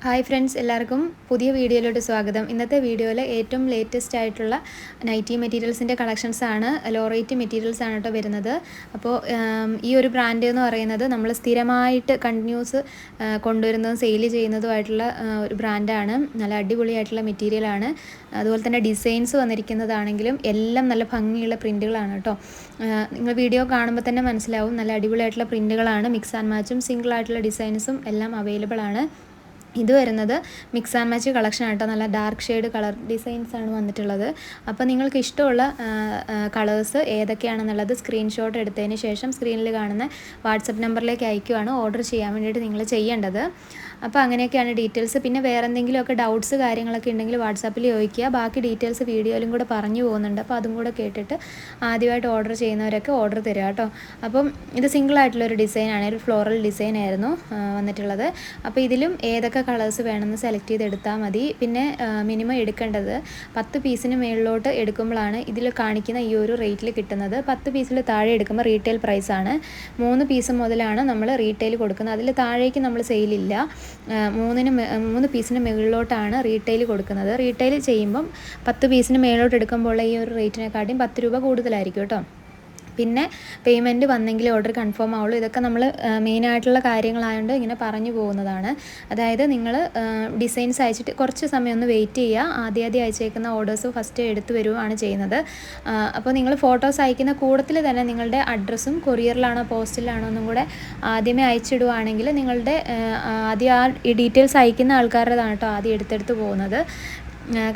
Hi friends, എല്ലാവർക്കും പുതിയ വീഡിയോയിലോട്ട് സ്വാഗതം. ഇന്നത്തെ വീഡിയോയിൽ ഏറ്റവും ലേറ്റസ്റ്റ് ആയിട്ടുള്ള നൈറ്റി മെറ്റീരിയൽസിൻ്റെ കളക്ഷൻസാണ്, ലോ റേറ്റ് മെറ്റീരിയൽസ് ആണ് കേട്ടോ വരുന്നത്. അപ്പോൾ ഈ ഒരു ബ്രാൻഡ് എന്ന് പറയുന്നത് നമ്മൾ സ്ഥിരമായിട്ട് കണ്ടിന്യൂസ് കൊണ്ടുവരുന്നതും സെയിൽ ചെയ്യുന്നതുമായിട്ടുള്ള ഒരു ബ്രാൻഡാണ്. നല്ല അടിപൊളിയായിട്ടുള്ള മെറ്റീരിയലാണ്. അതുപോലെ തന്നെ ഡിസൈൻസ് വന്നിരിക്കുന്നതാണെങ്കിലും എല്ലാം നല്ല ഭംഗിയുള്ള പ്രിൻറ്റുകളാണ് കേട്ടോ. നിങ്ങൾ വീഡിയോ കാണുമ്പോൾ തന്നെ മനസ്സിലാവും, നല്ല അടിപൊളിയായിട്ടുള്ള പ്രിൻറ്റുകളാണ്. മിക്സ് ആൻഡ് മാച്ചും സിംഗിൾ ആയിട്ടുള്ള ഡിസൈൻസും എല്ലാം അവൈലബിൾ ആണ്. ഇത് വരുന്നത് മിക്സ് ആൻഡ് മാച്ച് കളക്ഷൻ ആട്ടോ. നല്ല ഡാർക്ക് ഷെയ്ഡ് കളർ ഡിസൈൻസ് ആണ് വന്നിട്ടുള്ളത്. അപ്പോൾ നിങ്ങൾക്ക് ഇഷ്ടമുള്ള കളേഴ്സ് ഏതൊക്കെയാണെന്നുള്ളത് സ്ക്രീൻഷോട്ട് എടുത്തതിന് ശേഷം സ്ക്രീനിൽ കാണുന്ന വാട്സപ്പ് നമ്പറിലേക്ക് അയക്കുകയാണ് ഓർഡർ ചെയ്യാൻ വേണ്ടിയിട്ട് നിങ്ങൾ ചെയ്യേണ്ടത്. അപ്പോൾ അങ്ങനെയൊക്കെയാണ് ഡീറ്റെയിൽസ്. പിന്നെ വേറെ എന്തെങ്കിലുമൊക്കെ ഡൗട്ട്സ് കാര്യങ്ങളൊക്കെ ഉണ്ടെങ്കിൽ വാട്സാപ്പിൽ ചോദിക്കുക. ബാക്കി ഡീറ്റെയിൽസ് വീഡിയോയിലും കൂടെ പറഞ്ഞു പോകുന്നുണ്ട്. അപ്പോൾ അതും കൂടെ കേട്ടിട്ട് ആദ്യമായിട്ട് ഓർഡർ ചെയ്യുന്നവരൊക്കെ ഓർഡർ തരിക കേട്ടോ. അപ്പം ഇത് സിംഗിളായിട്ടുള്ളൊരു ഡിസൈനാണ്, ഒരു ഫ്ലോറൽ ഡിസൈൻ ആയിരുന്നു വന്നിട്ടുള്ളത്. അപ്പോൾ ഇതിലും ഏതൊക്കെ കളേഴ്സ് വേണമെന്ന് സെലക്ട് ചെയ്തെടുത്താൽ മതി. പിന്നെ മിനിമം എടുക്കേണ്ടത് 10 പീസിന് മുകളിലോട്ട് എടുക്കുമ്പോഴാണ് ഇതിൽ കാണിക്കുന്ന ഈ ഒരു റേറ്റിൽ കിട്ടുന്നത്. 10 പീസിൽ താഴെ എടുക്കുമ്പോൾ റീറ്റെയിൽ പ്രൈസാണ്. 3 പീസ് മുതലാണ് നമ്മൾ റീറ്റെയിൽ കൊടുക്കുന്നത്. അതിൽ താഴേക്ക് നമ്മൾ സെയിലില്ല. 3 പീസിന് മുകളിലോട്ടാണ് റീറ്റെയിൽ കൊടുക്കുന്നത്. റീറ്റെയിൽ ചെയ്യുമ്പം 10 പീസിന് മുകളിലോട്ട് എടുക്കുമ്പോൾ ഈ ഒരു റേറ്റിനെക്കാട്ടിയും 10 രൂപ കൂടുതലായിരിക്കും കേട്ടോ. പിന്നെ പേയ്മെൻറ്റ് വന്നെങ്കിൽ ഓർഡർ കൺഫേം ആവുള്ളൂ. ഇതൊക്കെ നമ്മൾ മെയിനായിട്ടുള്ള കാര്യങ്ങളായതുകൊണ്ട് ഇങ്ങനെ പറഞ്ഞു പോകുന്നതാണ്. അതായത് നിങ്ങൾ ഡിസൈൻസ് അയച്ചിട്ട് കുറച്ച് സമയം ഒന്ന് വെയിറ്റ് ചെയ്യുക. ആദ്യം അയച്ചേക്കുന്ന ഓർഡേഴ്സ് ഫസ്റ്റ് എടുത്ത് വരുവാണ് ചെയ്യുന്നത്. അപ്പോൾ നിങ്ങൾ ഫോട്ടോസ് അയക്കുന്ന കൂട്ടത്തിൽ തന്നെ നിങ്ങളുടെ അഡ്രസ്സും കൊറിയറിലാണോ പോസ്റ്റിലാണോ എന്നും കൂടെ ആദ്യമേ അയച്ചിടുവാണെങ്കിൽ നിങ്ങളുടെ ആദ്യം ഈ ഡീറ്റെയിൽസ് അയക്കുന്ന ആൾക്കാരുടേതാണ് കേട്ടോ ആദ്യം എടുത്തെടുത്ത് പോകുന്നത്.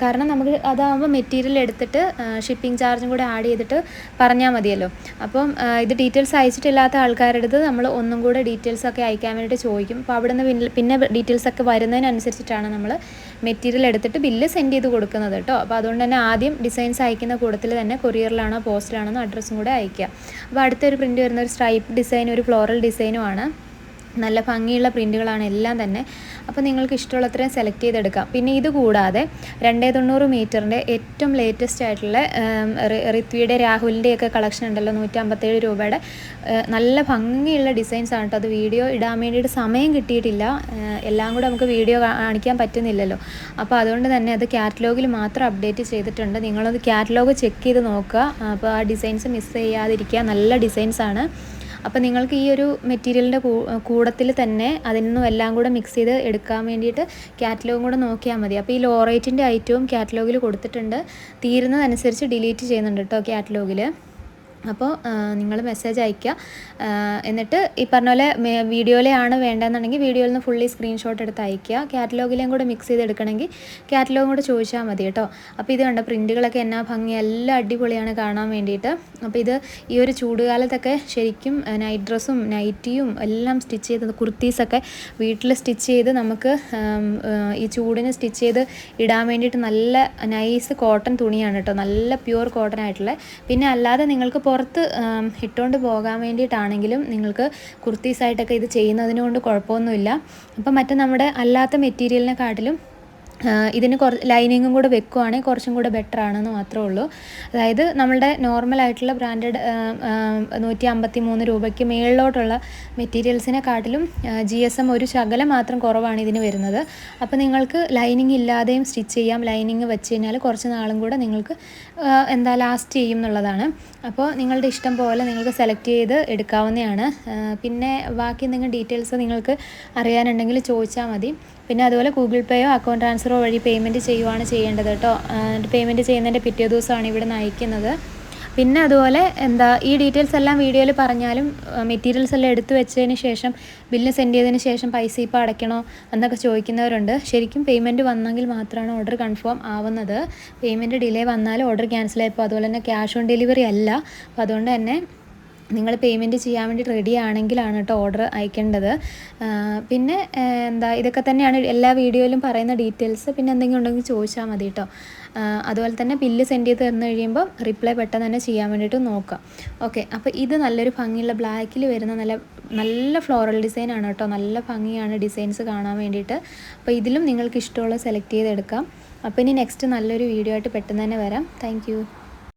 കാരണം നമുക്ക് അതാകുമ്പോൾ മെറ്റീരിയൽ എടുത്തിട്ട് ഷിപ്പിംഗ് ചാർജും കൂടെ ആഡ് ചെയ്തിട്ട് പറഞ്ഞാൽ മതിയല്ലോ. അപ്പം ഇത് ഡീറ്റെയിൽസ് അയച്ചിട്ടില്ലാത്ത ആൾക്കാരുടെ അടുത്ത് നമ്മൾ ഒന്നും കൂടെ ഡീറ്റെയിൽസൊക്കെ അയക്കാൻ വേണ്ടിയിട്ട് ചോദിക്കും. അപ്പോൾ അവിടെ നിന്ന് പിന്നെ ഡീറ്റെയിൽസൊക്കെ വരുന്നതിനനുസരിച്ചിട്ടാണ് നമ്മൾ മെറ്റീരിയൽ എടുത്തിട്ട് ബില്ല് സെൻഡ് ചെയ്ത് കൊടുക്കുന്നത് കേട്ടോ. അപ്പോൾ അതുകൊണ്ട് തന്നെ ആദ്യം ഡിസൈൻസ് അയക്കുന്ന കൂട്ടത്തിൽ തന്നെ കൊറിയറിലാണോ പോസ്റ്റിലാണോ അഡ്രസ്സും കൂടെ അയക്കുക. അപ്പോൾ അടുത്തൊരു പ്രിൻറ്റ് വരുന്ന ഒരു സ്ട്രൈപ്പ് ഡിസൈൻ, ഒരു ഫ്ലോറൽ ഡിസൈനുമാണ്. നല്ല ഭംഗിയുള്ള പ്രിൻറ്റുകളാണ് എല്ലാം തന്നെ. അപ്പോൾ നിങ്ങൾക്ക് ഇഷ്ടമുള്ളത്രയും സെലക്ട് ചെയ്തെടുക്കാം. പിന്നെ ഇത് കൂടാതെ 290 മീറ്ററിൻ്റെ ഏറ്റവും ലേറ്റസ്റ്റ് ആയിട്ടുള്ള ഋത്വിയുടെ രാഹുലിൻ്റെയൊക്കെ കളക്ഷൻ ഉണ്ടല്ലോ, 157 രൂപയുടെ നല്ല ഭംഗിയുള്ള ഡിസൈൻസ് ആണ് കേട്ടോ. അത് വീഡിയോ ഇടാൻ വേണ്ടിയിട്ട് സമയം കിട്ടിയിട്ടില്ല, എല്ലാം കൂടെ നമുക്ക് വീഡിയോ കാണിക്കാൻ പറ്റുന്നില്ലല്ലോ. അപ്പോൾ അതുകൊണ്ട് തന്നെ അത് കാറ്റലോഗിൽ മാത്രം അപ്ഡേറ്റ് ചെയ്തിട്ടുണ്ട്. നിങ്ങളത് കാറ്റലോഗ് ചെക്ക് ചെയ്ത് നോക്കുക. അപ്പോൾ ആ ഡിസൈൻസ് മിസ് ചെയ്യാതിരിക്കുക. നല്ല ഡിസൈൻസാണ്. അപ്പോൾ നിങ്ങൾക്ക് ഈ ഒരു മെറ്റീരിയലിൻ്റെ കൂടത്തിൽ തന്നെ അതിനൊന്നും എല്ലാം കൂടെ മിക്സ് ചെയ്ത് എടുക്കാൻ വേണ്ടിയിട്ട് കാറ്റലോഗും കൂടെ നോക്കിയാൽ മതി. അപ്പോൾ ഈ ലോ റേറ്റിൻ്റെ ഐറ്റവും കാറ്റലോഗിൽ കൊടുത്തിട്ടുണ്ട്. തീരുന്നതനുസരിച്ച് ഡിലീറ്റ് ചെയ്യുന്നുണ്ട് കേട്ടോ കാറ്റലോഗിൽ. അപ്പോൾ നിങ്ങൾ മെസ്സേജ് അയയ്ക്കുക. എന്നിട്ട് ഈ പറഞ്ഞ പോലെ വീഡിയോയിലാണ് വേണ്ടതെന്നുണ്ടെങ്കിൽ വീഡിയോയിൽ നിന്ന് ഫുള്ളി സ്ക്രീൻഷോട്ട് എടുത്ത് അയയ്ക്കുക. കാറ്റലോഗിലേയും കൂടെ മിക്സ് ചെയ്ത് എടുക്കണമെങ്കിൽ കാറ്റലോഗും കൂടെ ചോദിച്ചാൽ മതി കേട്ടോ. അപ്പോൾ ഇത് കണ്ട പ്രിൻറ്റുകളൊക്കെ എന്നാ ഭംഗി, എല്ലാം അടിപൊളിയാണ് കാണാൻ വേണ്ടിയിട്ട്. അപ്പോൾ ഇത് ഈ ഒരു ചൂടുകാലത്തൊക്കെ ശരിക്കും നൈറ്റ് ഡ്രസ്സും നൈറ്റിയും എല്ലാം സ്റ്റിച്ച് ചെയ്ത്, കുർത്തീസൊക്കെ വീട്ടിൽ സ്റ്റിച്ച് ചെയ്ത് നമുക്ക് ഈ ചൂടിന് സ്റ്റിച്ച് ചെയ്ത് ഇടാൻ വേണ്ടിയിട്ട് നല്ല നൈസ് കോട്ടൺ തുണിയാണ് കേട്ടോ. നല്ല പ്യുവർ കോട്ടൺ ആയിട്ടുള്ള. പിന്നെ അല്ലാതെ നിങ്ങൾക്ക് പുറത്ത് ഇട്ടുകൊണ്ട് പോകാൻ വേണ്ടിയിട്ടാണെങ്കിലും നിങ്ങൾക്ക് കുർത്തീസായിട്ടൊക്കെ ഇത് ചെയ്യുന്നതിനുകൊണ്ട് കുഴപ്പമൊന്നുമില്ല. അപ്പം മറ്റേ നമ്മുടെ അല്ലാത്ത മെറ്റീരിയലിനെക്കാട്ടിലും ഇതിന് ലൈനിങ്ങും കൂടെ വെക്കുവാണെങ്കിൽ കുറച്ചും കൂടെ ബെറ്റർ ആണെന്ന് മാത്രമേ ഉള്ളൂ. അതായത് നമ്മളുടെ നോർമലായിട്ടുള്ള ബ്രാൻഡഡ് 153 രൂപയ്ക്ക് മേളിലോട്ടുള്ള മെറ്റീരിയൽസിനെക്കാട്ടിലും GSM ഒരു ശകലം മാത്രം കുറവാണ് ഇതിന് വരുന്നത്. അപ്പോൾ നിങ്ങൾക്ക് ലൈനിങ് ഇല്ലാതെയും സ്റ്റിച്ച് ചെയ്യാം. ലൈനിങ് വെച്ച് കഴിഞ്ഞാൽ കുറച്ച് നാളും കൂടെ നിങ്ങൾക്ക് ലാസ്റ്റ് ചെയ്യും എന്നുള്ളതാണ്. അപ്പോൾ നിങ്ങളുടെ ഇഷ്ടം പോലെ നിങ്ങൾക്ക് സെലക്ട് ചെയ്ത് എടുക്കാവുന്നതാണ്. പിന്നെ ബാക്കി എന്തെങ്കിലും ഡീറ്റെയിൽസ് നിങ്ങൾക്ക് അറിയാനുണ്ടെങ്കിൽ ചോദിച്ചാൽ മതി. പിന്നെ അതുപോലെ ഗൂഗിൾ പേയോ അക്കൗണ്ട് ട്രാൻസ്ഫറോ വഴി പേയ്മെൻറ്റ് ചെയ്യുവാണ് ചെയ്യേണ്ടത് കേട്ടോ. പേയ്മെൻറ്റ് ചെയ്യുന്നതിൻ്റെ പിറ്റേ ദിവസമാണ് ഇവിടെ നിന്ന് അയക്കുന്നത്. പിന്നെ അതുപോലെ ഈ ഡീറ്റെയിൽസ് എല്ലാം വീഡിയോയിൽ പറഞ്ഞാലും മെറ്റീരിയൽസ് എല്ലാം എടുത്തു വെച്ചതിന് ശേഷം ബില്ല് സെൻഡ് ചെയ്തതിന് ശേഷം പൈസ ഇപ്പോൾ അടയ്ക്കണോ എന്നൊക്കെ ചോദിക്കുന്നവരുണ്ട്. ശരിക്കും പേയ്മെൻറ്റ് വന്നെങ്കിൽ മാത്രമാണ് ഓർഡർ കൺഫേം ആവുന്നത്. പേയ്മെൻറ്റ് ഡിലേ വന്നാൽ ഓർഡർ ക്യാൻസലായിപ്പോൾ. അതുപോലെ തന്നെ ക്യാഷ് ഓൺ ഡെലിവറി അല്ല. അപ്പോൾ അതുകൊണ്ട് തന്നെ നിങ്ങൾ പേയ്മെൻറ്റ് ചെയ്യാൻ വേണ്ടി റെഡി ആണെങ്കിലാണ് കേട്ടോ ഓർഡർ അയക്കേണ്ടത്. പിന്നെ ഇതൊക്കെ തന്നെയാണ് എല്ലാ വീഡിയോയിലും പറയുന്ന ഡീറ്റെയിൽസ്. പിന്നെ എന്തെങ്കിലും ഉണ്ടെങ്കിൽ ചോദിച്ചാൽ മതി കേട്ടോ. അതുപോലെ തന്നെ ബില്ല് സെൻഡ് ചെയ്ത് തന്നു കഴിയുമ്പോൾ റിപ്ലൈ പെട്ടെന്ന് തന്നെ ചെയ്യാൻ വേണ്ടിയിട്ട് നോക്കാം. ഓക്കെ, അപ്പോൾ ഇത് നല്ലൊരു ഭംഗിയുള്ള ബ്ലാക്കിൽ വരുന്ന നല്ല ഫ്ലോറൽ ഡിസൈനാണ് കേട്ടോ. നല്ല ഭംഗിയാണ് ഡിസൈൻസ് കാണാൻ വേണ്ടിയിട്ട്. അപ്പോൾ ഇതിലും നിങ്ങൾക്ക് ഇഷ്ടമുള്ള സെലക്ട് ചെയ്തെടുക്കാം. അപ്പോൾ ഇനി നെക്സ്റ്റ് നല്ലൊരു വീഡിയോ ആയിട്ട് പെട്ടെന്ന് തന്നെ വരാം. താങ്ക്